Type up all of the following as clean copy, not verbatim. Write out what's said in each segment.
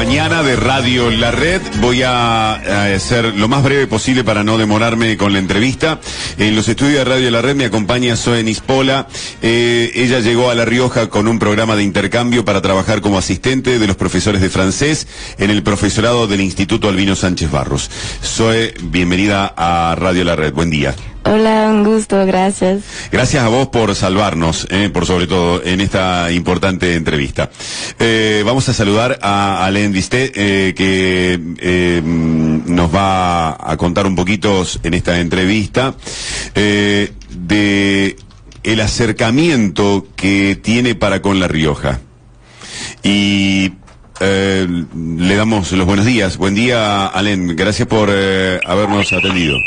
mañana de Radio La Red. Voy a ser lo más breve posible para no demorarme con la entrevista. En los estudios de Radio La Red me acompaña Zoe Nispola. Ella llegó a La Rioja con un programa de intercambio para trabajar como asistente de los profesores de francés en el profesorado del Instituto Albino Sánchez Barros. Zoe, bienvenida a Radio La Red. Buen día. Hola, un gusto, gracias. Gracias a vos por salvarnos, por sobre todo en esta importante entrevista. Vamos a saludar a Alain Disté, que nos va a contar un poquito en esta entrevista de el acercamiento que tiene para con La Rioja. Y le damos los buenos días. Buen día, Alain. Gracias por habernos atendido.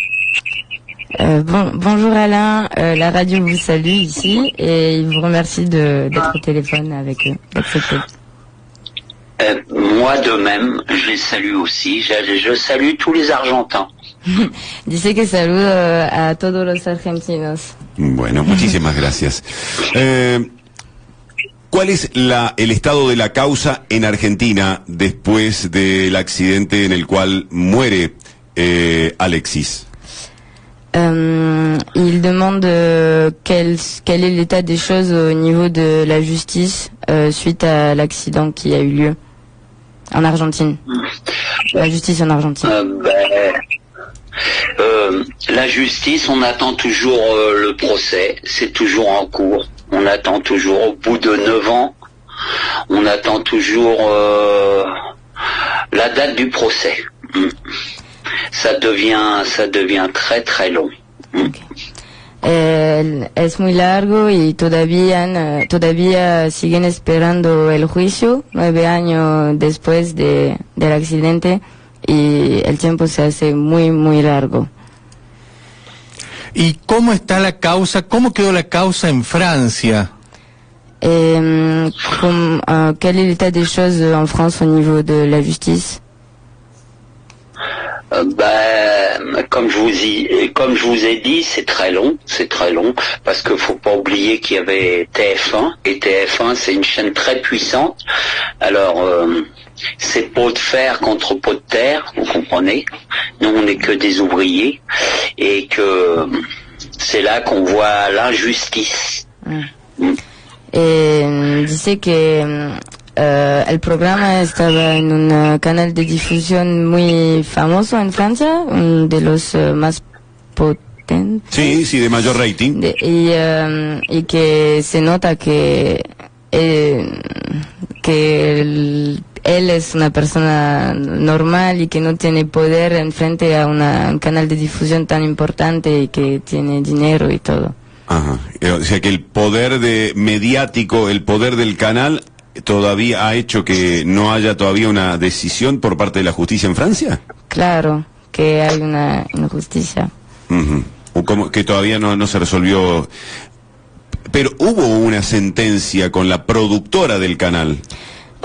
Bonjour Alain, la radio vous salue ici et il vous remercie d'être au téléphone avec eux, d'accepter. Moi de même, je les salue aussi, je salue tous les Argentins. Dice que saludo a todos los argentinos. Bueno, muchísimas gracias. ¿Cuál es el estado de la causa en Argentina después del accidente en el cual muere Alexis? Il demande quel est l'état des choses au niveau de la justice suite à l'accident qui a eu lieu en Argentine. La justice en Argentine. La justice, on attend toujours le procès, c'est toujours en cours. On attend toujours, au bout de 9 ans, on attend toujours la date du procès. Ça devient très très long. Okay. Es muy largo y todavía siguen esperando el juicio 9 años después del accidente y el tiempo se hace muy muy largo. ¿Y cómo está la causa? ¿Cómo quedó la causa en Francia? Quel est l'état des choses en France au niveau de la justice? Comme je vous ai dit, c'est très long, parce que faut pas oublier qu'il y avait TF1, et TF1 c'est une chaîne très puissante. Alors c'est pot de fer contre pot de terre, vous comprenez. Nous on n'est que des ouvriers, et que c'est là qu'on voit l'injustice. Dice que el programa estaba en un canal de difusión muy famoso en Francia, uno de los más potentes. Sí, de mayor rating. Y que se nota que él es una persona normal y que no tiene poder en frente a un canal de difusión tan importante y que tiene dinero y todo. Ajá. O sea que el poder mediático, el poder del canal todavía ha hecho que no haya todavía una decisión por parte de la justicia en Francia. Claro, que hay una injusticia. O como que todavía no se resolvió. Pero hubo una sentencia con la productora del canal.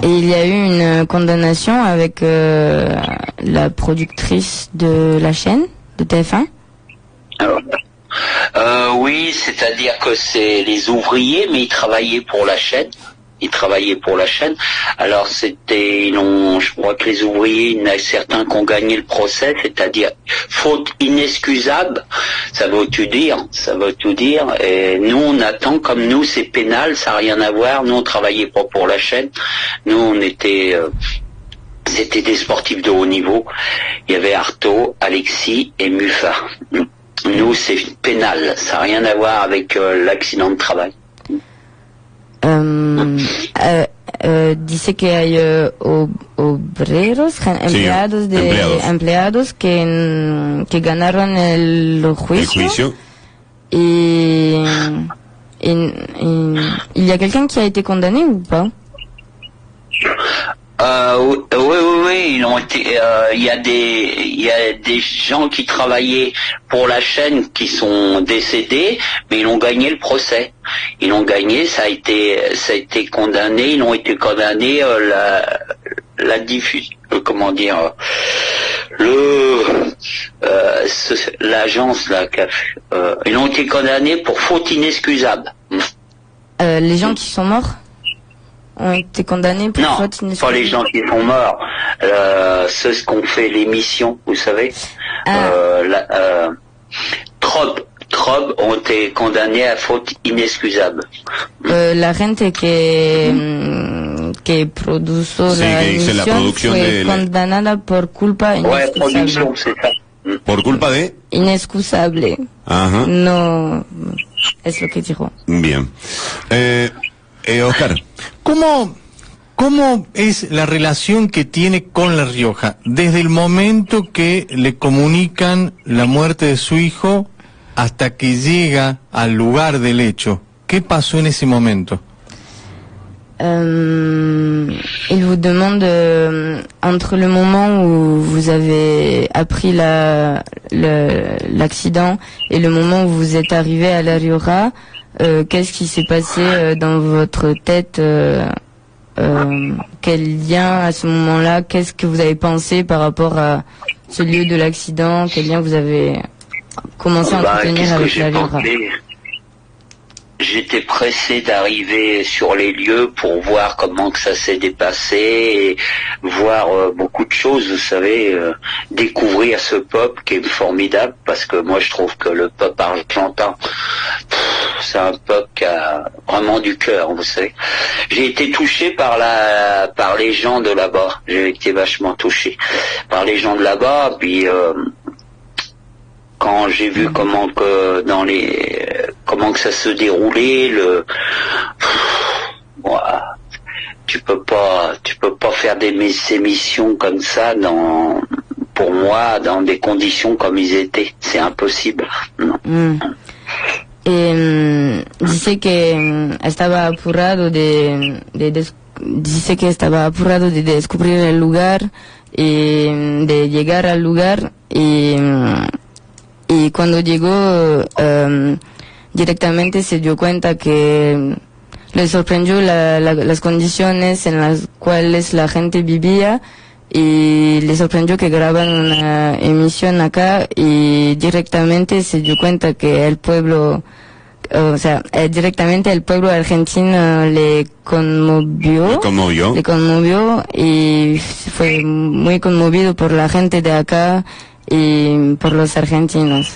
Il y a eu une condamnation avec la productrice de la chaîne, de TF1. Oui, c'est-à-dire que c'est les ouvriers, mais ils travaillaient pour la chaîne. Alors je crois que les ouvriers, il y en a certains qui ont gagné le procès, c'est-à-dire faute inexcusable, ça veut tout dire. Et nous on attend, comme nous c'est pénal, ça n'a rien à voir, nous on travaillait pas pour la chaîne, nous on était c'était des sportifs de haut niveau, il y avait Artaud, Alexis et Muffat. Nous c'est pénal, ça n'a rien à voir avec l'accident de travail. Dice que hay obreros, empleados que ganaron el juicio. Y il y a quelqu'un qui a été condamné ou pas? Oui, ils ont été. Il y a des gens qui travaillaient pour la chaîne qui sont décédés, mais ils ont gagné le procès. Ils l'ont gagné, ça a été condamné. Ils ont été condamnés la diffusion. Comment dire l'agence là. Ils ont été condamnés pour faute inexcusable. Les gens qui sont morts. ont été condamnés pour Non, faute pas inexcusable. les gens qui sont morts, ceux qui ont fait l'émission, vous savez. Trob ont été condamnés à faute inexcusable. La gente que produjo Sí, la que hizo la emisión producción fue de la- condenada por culpa Ouais, inexcusable. production, c'est ça. ¿Por culpa de? Inexcusable. Ajá. No, es lo que dijo. Bien. Oscar. ¿Cómo es la relación que tiene con La Rioja? Desde el momento que le comunican la muerte de su hijo hasta que llega al lugar del hecho. ¿Qué pasó en ese momento? Il vous demande entre le moment où vous avez appris l'accident et le moment où vous êtes arrivé à La Rioja, qu'est-ce qui s'est passé dans votre tête, quel lien à ce moment-là, qu'est-ce que vous avez pensé par rapport à ce lieu de l'accident, quel lien vous avez commencé à entretenir qu'est-ce que avec j'ai La Rioja? pensé? J'étais pressé d'arriver sur les lieux pour voir comment que ça s'est dépassé et voir beaucoup de choses, vous savez, découvrir ce peuple qui est formidable parce que moi je trouve que le peuple argentin, c'est un peuple qui a vraiment du cœur, vous savez. J'ai été touché par les gens de là-bas, j'ai été vachement touché par les gens de là-bas, puis quand j'ai vu comment que ça se déroulait, tu peux pas faire des émissions comme ça pour moi dans des conditions comme ils étaient, c'est impossible. Non. Dice que estaba apurado dice que estaba apurado de descubrir el lugar y de llegar al lugar y cuando llegó directamente se dio cuenta que le sorprendió las condiciones en las cuales la gente vivía y le sorprendió que graban una emisión acá y directamente se dio cuenta que el pueblo, o sea, directamente el pueblo argentino le conmovió y fue muy conmovido por la gente de acá y por los argentinos.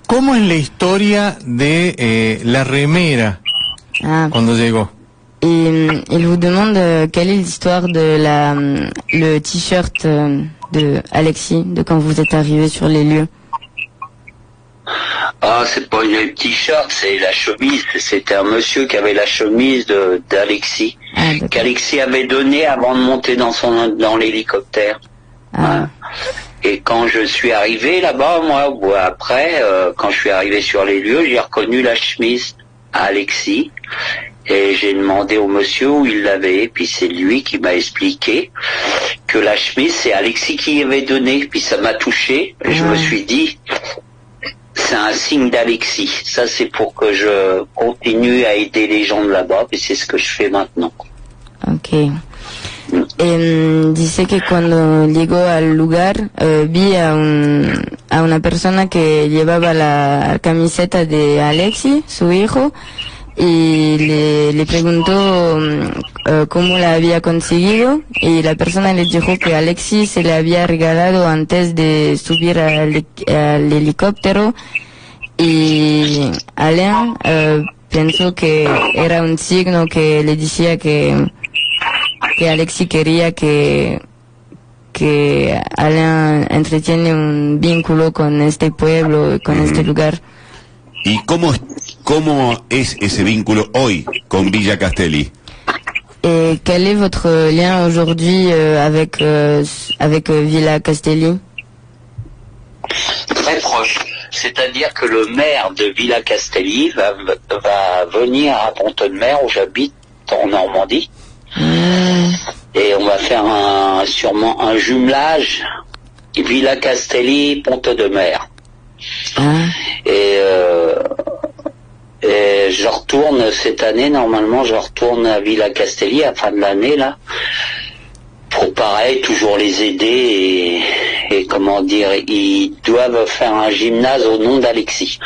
¿Cómo es la historia de la remera cuando llegó? Il vous demande quelle est l'histoire de le t-shirt de Alexis, de quand vous êtes arrivé sur les lieux. Ah, c'est pas une t-shirt, c'est la chemise. C'était un monsieur qui avait la chemise d'Alexis, qu'Alexis avait donnée avant de monter dans l'hélicoptère. Ah. Et quand je suis arrivé là-bas, moi, ou après, quand je suis arrivé sur les lieux, j'ai reconnu la chemise à Alexis. Et j'ai demandé au monsieur où il l'avait, puis c'est lui qui m'a expliqué que la chemise, c'est Alexis qui avait donné, puis ça m'a touché, et je me suis dit, c'est un signe d'Alexis, ça c'est pour que je continue à aider les gens de là-bas, et c'est ce que je fais maintenant. Ok. Dice que cuando llegó al lugar vi a una persona que llevaba la camiseta de Alexis, su hijo, y le preguntó cómo la había conseguido y la persona le dijo que Alexis se le había regalado antes de subir al helicóptero y Alain pensó que era un signo que le decía que Alexis quería que Alain entretiene un vínculo con este pueblo, con este lugar. ¿Y cómo es ese vínculo hoy con Villa Castelli? Quel est votre lien aujourd'hui avec Villa Castelli? Très proche. C'est-à-dire que le maire de Villa Castelli va venir à Pont-de-Mer où j'habite en Normandie. Et on va faire sûrement un jumelage Villa Castelli, Pont-de-Mer. Et je retourne cette année, normalement je retourne à Villa Castelli à la fin de l'année là, pour pareil toujours les aider et comment dire, ils doivent faire un gymnase au nom d'Alexis.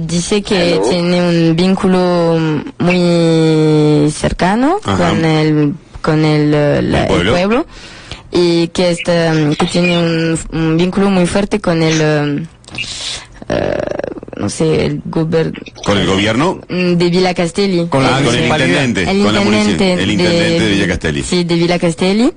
Dice que Hello. tiene un vínculo muy cercano Ajá. con el pueblo. pueblo y que tiene un vínculo muy fuerte con el no sé, el ¿Con el gobierno? de Villa Castelli. Con la Con el municipalidad. intendente. El Con la intendente, el intendente de Villa Castelli. Sí, de Villa Castelli.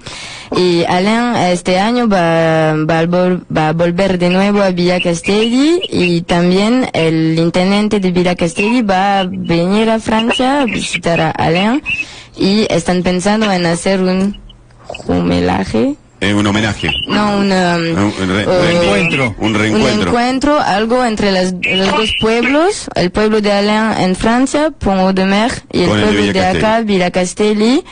Y Alain este año va a volver de nuevo a Villa Castelli y también el intendente de Villa Castelli va a venir a Francia a visitar a Alain y están pensando en hacer un jumelaje. Un homenaje. No, Un reencuentro. Un Un reencuentro. encuentro, algo entre los dos pueblos, el pueblo de Alain en Francia, Pont-Audemer, y el Con el de pueblo Villa de acá, Castelli. Villa Castelli,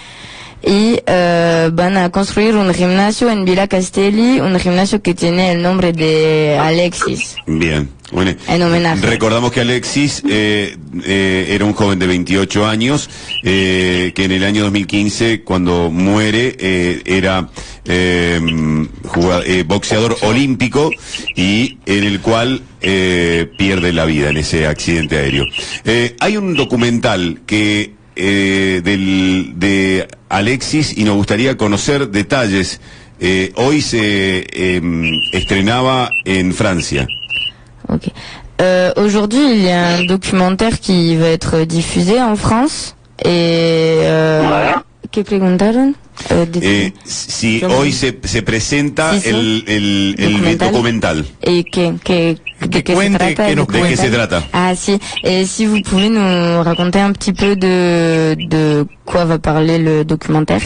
y van a construir un gimnasio en Villa Castelli, un gimnasio que tiene el nombre de Alexis. Bien. Bueno, En homenaje. recordamos que Alexis era un joven de 28 años que en el año 2015, cuando muere, era boxeador olímpico y en el cual pierde la vida en ese accidente aéreo. Hay un documental que de Alexis y nos gustaría conocer detalles. Hoy se estrenaba en Francia. Ok. Aujourd'hui, il y a un documentaire qui va être diffusé en France. Et Voilà. ¿qué preguntaron? Si Yo- hoy se presenta Sí, sí. el documental. Et de qué se cuente, trata que el nos ¿De qué se documental? trata? Ah si, et si vous pouvez nous raconter un petit peu de quoi va parler le documentaire.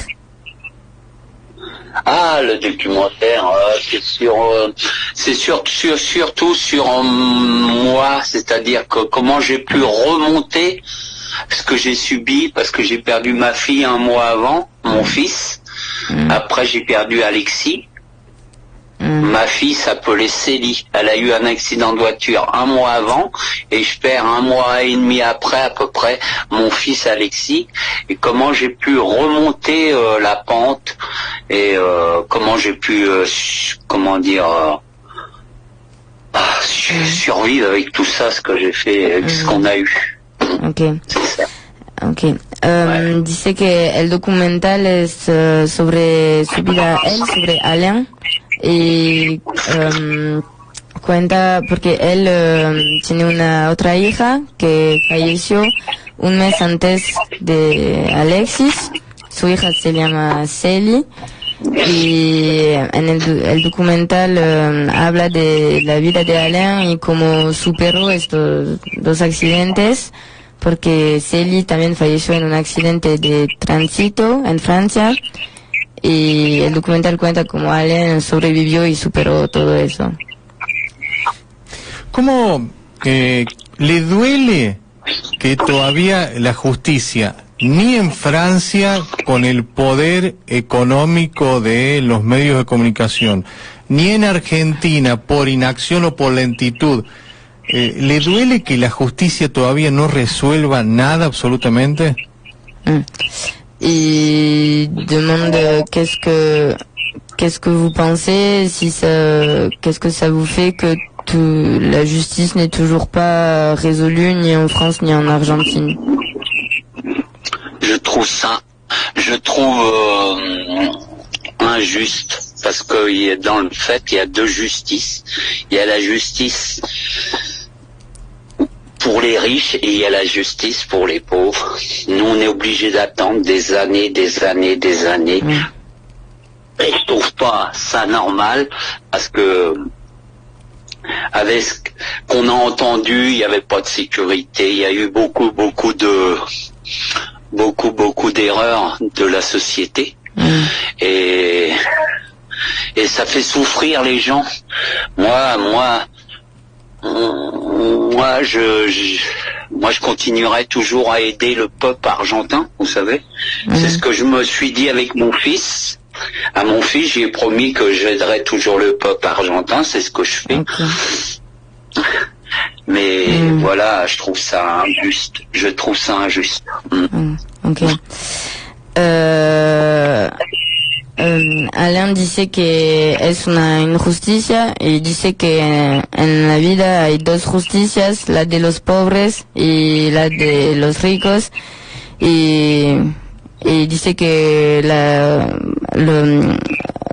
Ah, le documentaire, surtout sur moi, c'est-à-dire que comment j'ai pu remonter ce que j'ai subi, parce que j'ai perdu ma fille un mois avant, mon fils. Après, j'ai perdu Alexis. Ma fille s'appelait Célie. Elle a eu un accident de voiture un mois avant et je perds un mois et demi après à peu près mon fils Alexis. Et comment j'ai pu remonter la pente et comment j'ai pu survivre avec tout ça, ce que j'ai fait, avec ce qu'on a eu. Ok. C'est ça. Ok. Dice que el documental es sobre su vida, él, sobre Alain, y cuenta, porque él tiene una otra hija que falleció un mes antes de Alexis. Su hija se llama Celi. Y en el documental habla de la vida de Alain y cómo superó estos dos accidentes, porque Célie también falleció en un accidente de tránsito en Francia, y el documental cuenta cómo Alain sobrevivió y superó todo eso. ¿Cómo le duele que todavía la justicia, ni en Francia, con el poder económico de los medios de comunicación, ni en Argentina, por inacción o por lentitud, le duele que la justicia todavía no resuelva nada absolutamente? Il demande qu'est-ce que vous pensez, qu'est-ce que ça vous fait que la justice n'est toujours pas résolue ni en France ni en Argentine. Je trouve injuste, parce que dans le fait, il y a deux justices. Il y a la justice pour les riches et il y a la justice pour les pauvres. Nous, on est obligés d'attendre des années. Et je trouve pas ça normal, parce que avec ce qu'on a entendu, il n'y avait pas de sécurité. Il y a eu beaucoup d'erreurs de la société. Et ça fait souffrir les gens. Moi, je continuerai toujours à aider le peuple argentin, vous savez. C'est ce que je me suis dit avec mon fils. À mon fils, j'ai promis que j'aiderais toujours le peuple argentin, c'est ce que je fais. Okay. Mais voilà, je trouve ça injuste. Ok. Alain dice que es una injusticia y dice que en la vida hay dos justicias, la de los pobres y la de los ricos, y dice que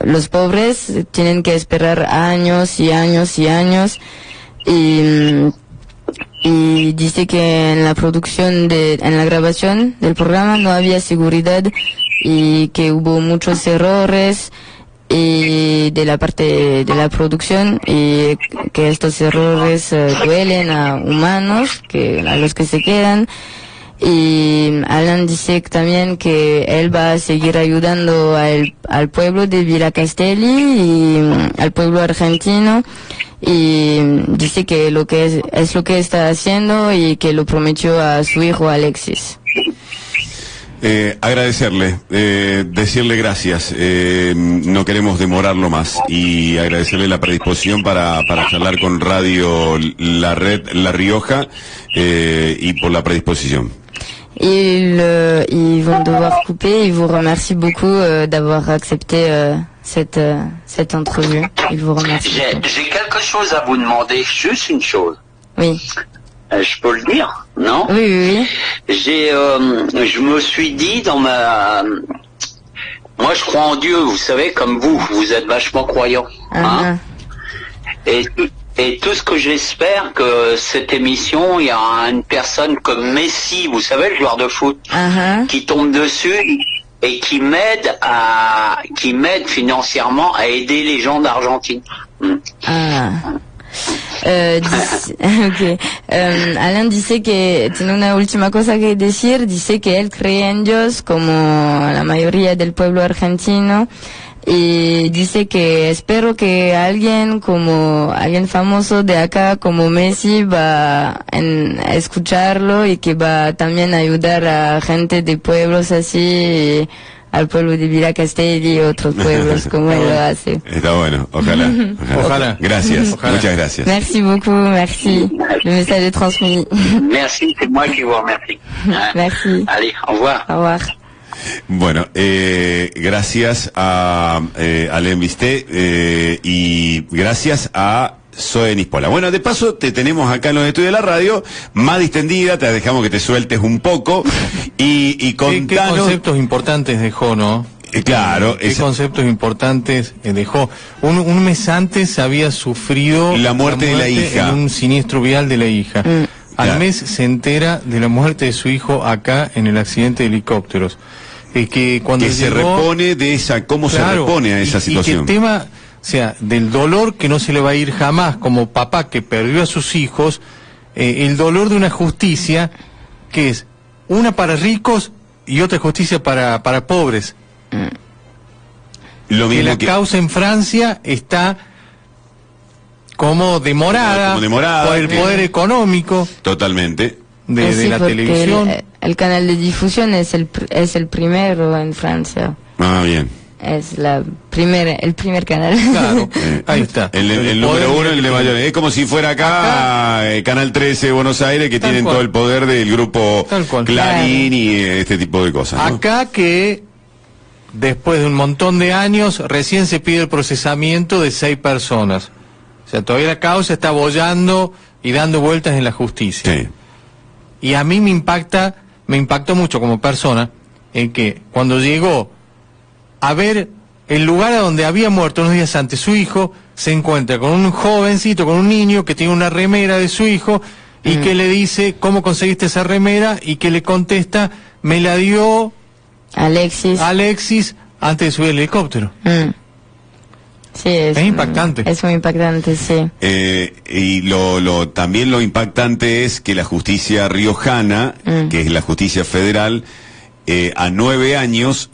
los pobres tienen que esperar años y años y años, y dice que en la producción en la grabación del programa no había seguridad y que hubo muchos errores y de la parte de la producción, y que estos errores duelen a humanos, a los que se quedan. Y Alan dice también que él va a seguir ayudando al pueblo de Villa Castelli y al pueblo argentino, y dice que es lo que está haciendo y que lo prometió a su hijo Alexis. Agradecerle, decirle gracias, no queremos demorarlo más, y agradecerle la predisposición para charlar con Radio La Red La Rioja, y por la predisposición. Ils vont devoir couper. Ils vous remercient beaucoup d'avoir accepté cette entrevue. Ils vous remercient. J'ai quelque chose à vous demander, juste une chose. Oui. Je peux le dire, non? Oui, oui, oui. Je me suis dit moi je crois en Dieu, vous savez, comme vous êtes vachement croyants, hein? Et tout ce que j'espère que cette émission, il y a une personne comme Messi, vous savez, le joueur de foot, qui tombe dessus et qui m'aide financièrement à aider les gens d'Argentine. Alan dice que tiene una última cosa que decir. Dice que él cree en Dios como la mayoría del pueblo argentino, y dice que espero que alguien famoso de acá como Messi va a escucharlo, y que va también a ayudar a gente de pueblos así, al pueblo de Villa Castelli y otros pueblos como él lo hace. Está bueno, ojalá. Gracias, muchas gracias. Merci beaucoup, merci. Le message est transmis. Merci, c'est moi qui vous remercie. Merci. Allez, au revoir. Au revoir. Bueno, gracias a Alain Bisté, y gracias a Zoe Nispola. Bueno, de paso te tenemos acá en los estudios de la radio, más distendida, te dejamos que te sueltes un poco y contanos... ¿Qué conceptos importantes dejó, no? Claro. ¿Qué conceptos importantes dejó? Un mes antes había sufrido la muerte de la hija. En un siniestro vial de la hija. Al mes se entera de la muerte de su hijo acá en el accidente de helicópteros. Que cuando se repone de esa, cómo se repone a esa situación. Y que el tema, o sea, del dolor que no se le va a ir jamás como papá que perdió a sus hijos, el dolor de una justicia que es una para ricos y otra justicia para pobres. Lo mismo que la causa en Francia está como demorada por el poder económico. Totalmente. De la televisión. El canal de difusión es el primero en Francia. Ah, bien. Es el primer canal. Claro, ahí está. El número uno, el de mayor. Es como si fuera acá Canal 13 de Buenos Aires, que tienen todo el poder del grupo Clarín y este tipo de cosas, ¿no? Acá que después de un montón de años recién se pide el procesamiento de 6 personas. O sea, todavía la causa está bollando y dando vueltas en la justicia. Sí. Y a mí me impactó mucho como persona en que cuando llegó a ver el lugar a donde había muerto unos días antes su hijo, se encuentra con un jovencito, con un niño que tiene una remera de su hijo y que le dice, ¿cómo conseguiste esa remera? Y que le contesta, me la dio Alexis antes de subir el helicóptero. Sí, es impactante. Es muy impactante, sí. Y también lo impactante es que la justicia riojana, que es la justicia federal, a 9 años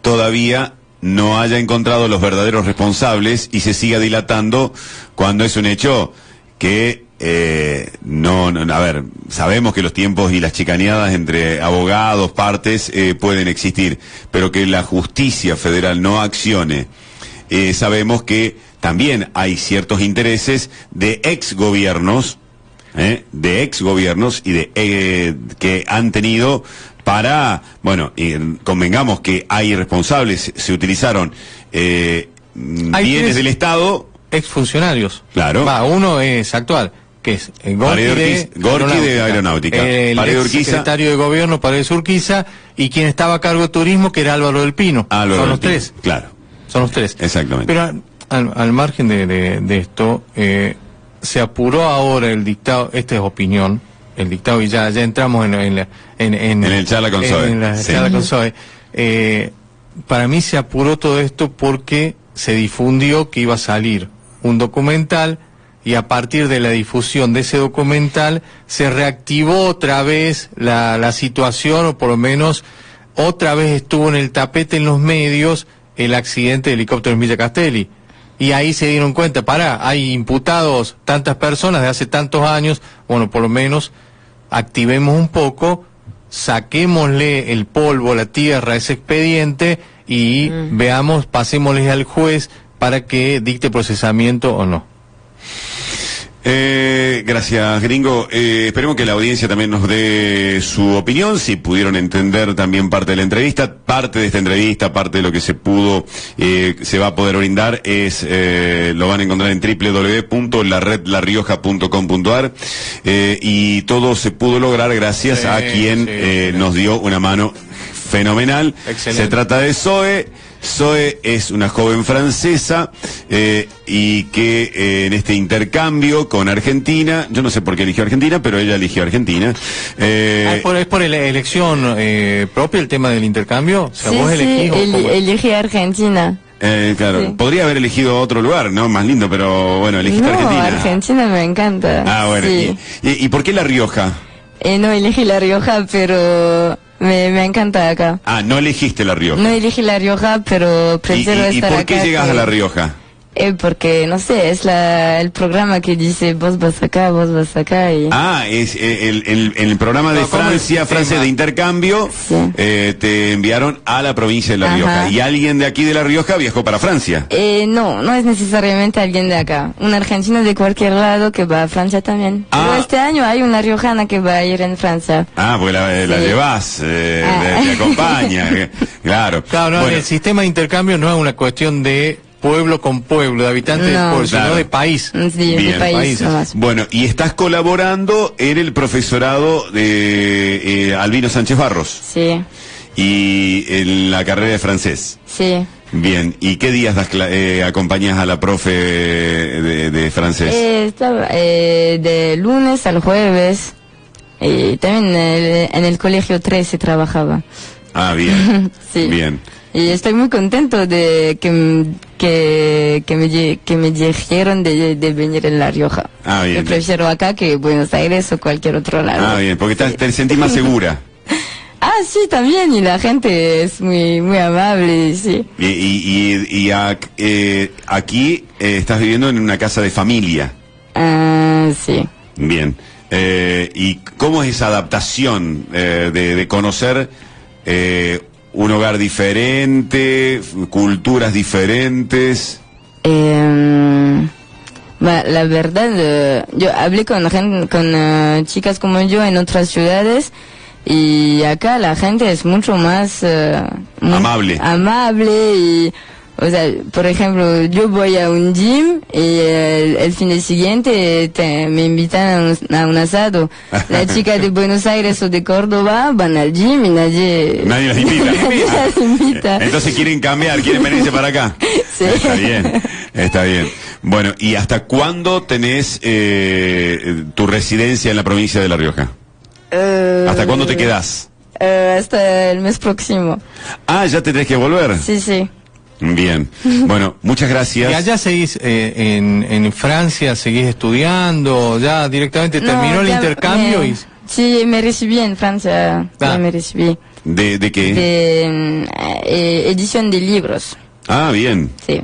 todavía no haya encontrado los verdaderos responsables y se siga dilatando cuando es un hecho que a ver, sabemos que los tiempos y las chicaneadas entre abogados, partes, pueden existir, pero que la justicia federal no accione. Sabemos que también hay ciertos intereses de exgobiernos y que han tenido para, bueno, convengamos que hay responsables, se utilizaron bienes del Estado. Exfuncionarios. Claro. Uno es actual, que es Gorki de Aeronáutica. El secretario de Gobierno, Paredes Urquiza, y quien estaba a cargo de turismo, que era Álvaro del Pino. Son los tres. Claro. Son los tres. Exactamente. Pero al margen de esto, se apuró ahora el dictado, esta es opinión, el dictado, y ya entramos en el charla con Zoe. En la charla con Zoe. Para mí se apuró todo esto porque se difundió que iba a salir un documental, y a partir de la difusión de ese documental se reactivó otra vez la situación, o por lo menos otra vez estuvo en el tapete en los medios el accidente de helicóptero en Villa Castelli. Y ahí se dieron cuenta, hay imputados tantas personas de hace tantos años, bueno, por lo menos activemos un poco, saquémosle el polvo, la tierra a ese expediente y veamos, pasémosle al juez para que dicte procesamiento o no. Gracias, Gringo. Esperemos que la audiencia también nos dé su opinión, si pudieron entender también parte de la entrevista. Parte de esta entrevista, parte de lo que se pudo, se va a poder brindar, lo van a encontrar en www.laredlarioja.com.ar, y todo se pudo lograr gracias a quien nos dio una mano fenomenal. Excelente. Se trata de Zoe. Zoe es una joven francesa y que en este intercambio con Argentina, yo no sé por qué eligió Argentina, pero ella eligió Argentina. ¿Es por elección propia el tema del intercambio? O sea, vos elegís. Elegí Argentina. Claro, sí. Podría haber elegido otro lugar, ¿no? Más lindo, pero bueno, elegiste Argentina. Argentina me encanta. Ah, bueno. Sí. ¿Y por qué La Rioja? No elegí La Rioja, pero me encanta acá. Ah, no elegiste La Rioja. No elegí La Rioja, pero prefiero estar acá. ¿Y por qué llegas a La Rioja? Porque, no sé, es el programa que dice vos vas acá y... Es el programa de Francia de intercambio, sí. Te enviaron a la provincia de La Rioja. Ajá. ¿Y alguien de aquí de La Rioja viajó para Francia? No es necesariamente alguien de acá. Un argentino de cualquier lado que va a Francia también. Pero este año hay una riojana que va a ir en Francia. Pues la llevas, te acompaña. Claro. Claro, bueno. El sistema de intercambio no es una cuestión de pueblo con pueblo, de habitantes de pueblo, sino de país. Sí, de país. Bueno, y estás colaborando en el profesorado de Albino Sánchez Barros. Sí. Y en la carrera de francés. Sí. Bien, ¿y qué días acompañas a la profe de francés? De lunes al jueves. Y también en el colegio 13 trabajaba. Bien. Sí. Bien. Y estoy muy contento de que me dijeron de venir en La Rioja. Bien. Yo prefiero acá que Buenos Aires o cualquier otro lado. Bien, porque te sentís más segura. Sí, también, y la gente es muy muy amable, sí. Y aquí estás viviendo en una casa de familia. Sí. Bien. ¿Y cómo es esa adaptación de conocer un hogar diferente, culturas diferentes? La verdad, yo hablé con chicas como yo en otras ciudades, y acá la gente es mucho más amable y, o sea, por ejemplo, yo voy a un gym y el fin de siguiente me invitan a un asado. La chica de Buenos Aires o de Córdoba van al gym y nadie las invita. Nadie las invita. Entonces quieren cambiar, quieren venirse para acá. Sí. Está bien. Bueno, ¿y hasta cuándo tenés tu residencia en la provincia de La Rioja? ¿Hasta cuándo te quedás? Hasta el mes próximo. ¿Ya te tenés que volver? Sí. Bien. Bueno, muchas gracias. ¿Y allá seguís en Francia, seguís estudiando? ¿Ya directamente terminó el intercambio? Sí, me recibí en Francia. Me recibí. ¿De qué? De edición de libros. Bien. Sí.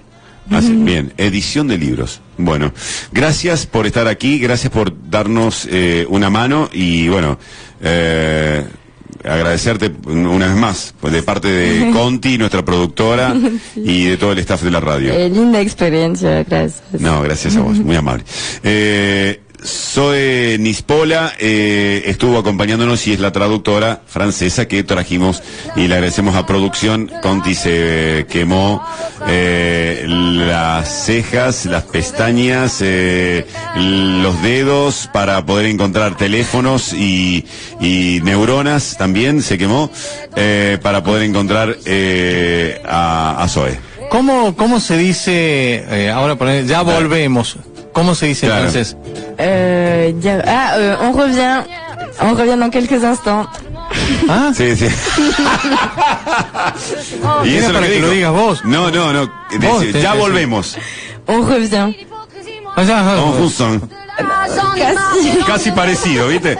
Bien, edición de libros. Bueno, gracias por estar aquí, gracias por darnos una mano y bueno, agradecerte una vez más, pues de parte de Conti, nuestra productora, y de todo el staff de la radio. Linda experiencia, gracias. No, gracias a vos, muy amable. Zoe Nispola estuvo acompañándonos y es la traductora francesa que trajimos y le agradecemos a producción. Conti se quemó las cejas, las pestañas, los dedos para poder encontrar teléfonos y neuronas también se quemó para poder encontrar a Zoe. ¿Cómo se dice, ahora ya volvemos, cómo se dice en francés? On revient dans quelques instants. ¿Ah? Sí, sí. Y eso es para que lo digas vos. No. Ya volvemos. On revient. En función. Casi parecido, ¿viste?